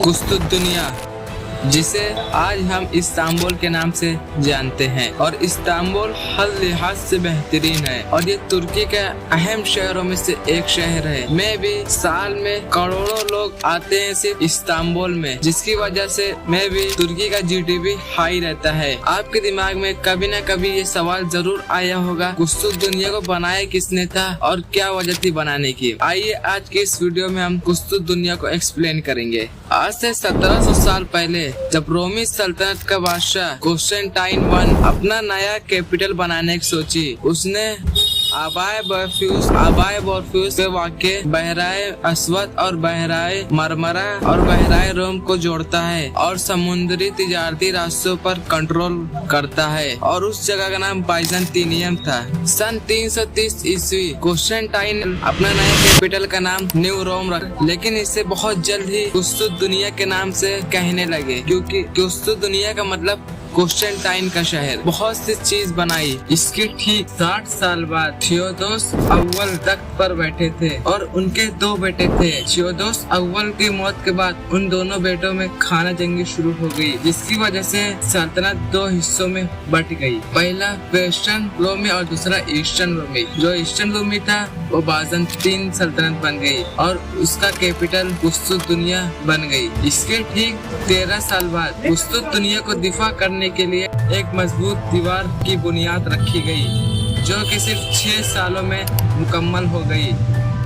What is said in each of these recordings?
कुस्तुत दुनिया, जिसे आज हम इस्तांबुल के नाम से जानते हैं, और इस्तांबुल हर लिहाज से बेहतरीन है और ये तुर्की के अहम शहरों में से एक शहर है। मैं भी साल में करोड़ों लोग आते हैं सिर्फ इस्तांबुल में, जिसकी वजह से मैं भी तुर्की का जीडीपी हाई रहता है। आपके दिमाग में कभी न कभी ये सवाल जरूर आया होगा, कुस्तुत दुनिया को बनाया किसने था और क्या वजह थी बनाने की। आइए आज की इस वीडियो में हम कुस्तुत दुनिया को एक्सप्लेन करेंगे। आज से 1700 साल पहले जब रोमी सल्तनत का बादशाह कॉन्स्टेंटाइन वन अपना नया कैपिटल बनाने की सोची, उसने आबाए बोरफ्यूस के वाक़े बहराए अस्वद और बहराए मरमरा और बहराए रोम को जोड़ता है और समुद्री तिजारती रास्तों पर कंट्रोल करता है, और उस जगह का नाम बाइजेंटिनियम था। सन 330 ईस्वी कॉन्स्टेंटाइन अपना नया कैपिटल का नाम न्यू रोम रखा, लेकिन इसे बहुत जल्द ही कुस्तुत दुनिया के नाम से कहने लगे, क्योंकि कुस्तुत दुनिया का मतलब कॉन्स्टेंटाइन का शहर। बहुत सी चीज बनाई। इसके ठीक 60 साल बाद थियोदोस अव्वल तख्त पर बैठे थे और उनके 2 बेटे थे। थियोदोस अव्वल की मौत के बाद उन दोनों बेटों में खाना जंगी शुरू हो गई, जिसकी वजह से सल्तनत 2 हिस्सों में बट गई। पहला वेस्टर्न रोमी और दूसरा ईस्टर्न रोमी। जो ईस्टर्न रोमी था वो बाइजेंटाइन सल्तनत बन गई और उसका कैपिटल कुस्तुत दुनिया बन गई। इसके ठीक 13 साल बाद कुस्तुत दुनिया को दिफा करने के लिए एक मजबूत दीवार की बुनियाद रखी गई, जो कि सिर्फ 6 सालों में मुकम्मल हो गई।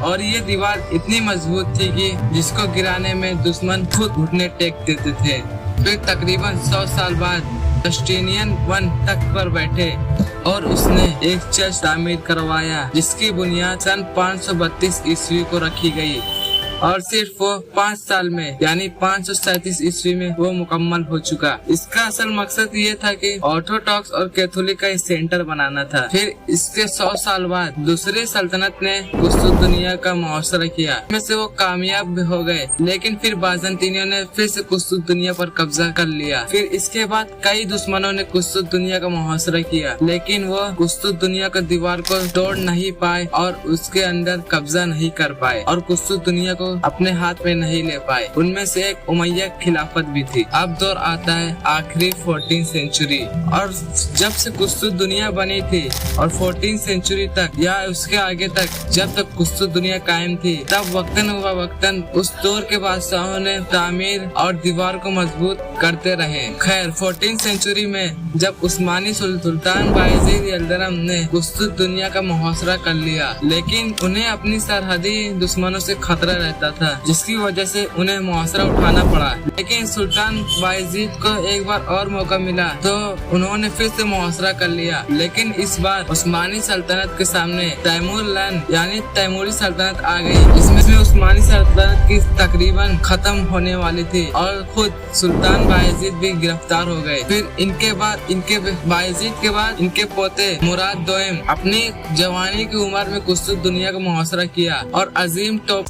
और ये दीवार इतनी मजबूत थी कि जिसको गिराने में दुश्मन खुद घुटने टेक देते थे। फिर तकरीबन 100 साल बाद जस्टिनियन वन तख्त पर बैठे और उसने एक चर्च तामीर करवाया, जिसकी बुनियाद सन 532 ईस्वी को रखी गई, और सिर्फ वो 5 साल में यानी 537 ईस्वी में वो मुकम्मल हो चुका। इसका असल मकसद ये था कि ऑर्थोडॉक्स और कैथोलिक का सेंटर बनाना था। फिर इसके 100 साल बाद दूसरी सल्तनत ने कुस्तुत दुनिया का मुआसरा किया, इसमें से वो कामयाब भी हो गए, लेकिन फिर बाइजेंटाइनियों ने फिर से कुस्तुत दुनिया पर कब्जा कर लिया। फिर इसके बाद कई दुश्मनों ने कुस्तुत दुनिया का मुआसरा किया, लेकिन वो कुस्तुत दुनिया का दीवार को तोड़ नहीं पाए और उसके अंदर कब्जा नहीं कर पाए और कुस्तुत दुनिया को अपने हाथ में नहीं ले पाए। उनमें से एक उमैया खिलाफत भी थी। अब दौर आता है आखिरी 14th सेंचुरी, और जब से कुस्तुत दुनिया बनी थी और 14th सेंचुरी तक या उसके आगे तक जब तक कुस्तुत दुनिया कायम थी, तब वक्तन उस दौर के बादशाहों ने तामीर और दीवार को मजबूत करते रहे। खैर 14th सेंचुरी में जब उस्मानी सुल्तान बायजीद यल्दरम ने कुस्तुत दुनिया का मुहासरा कर लिया, लेकिन उन्हें अपनी सरहदी दुश्मनों से खतरा रहता था, जिसकी वजह से उन्हें मुआसरा उठाना पड़ा। लेकिन सुल्तान बायजीद को एक बार और मौका मिला तो उन्होंने फिर से मुआसरा कर लिया, लेकिन इस बार उस्मानी सल्तनत के सामने तैमूरलैन यानी तैमूरी सल्तनत आ गई, जिसमें उस्मानी सल्तनत की तकरीबन खत्म होने वाली थी और खुद सुल्तान बायजीद भी गिरफ्तार हो गए। फिर इनके बायजीद के बाद इनके पोते मुराद दोयम अपनी जवानी की उम्र में कुस्तुत दुनिया का मुआसरा किया और अजीम टॉप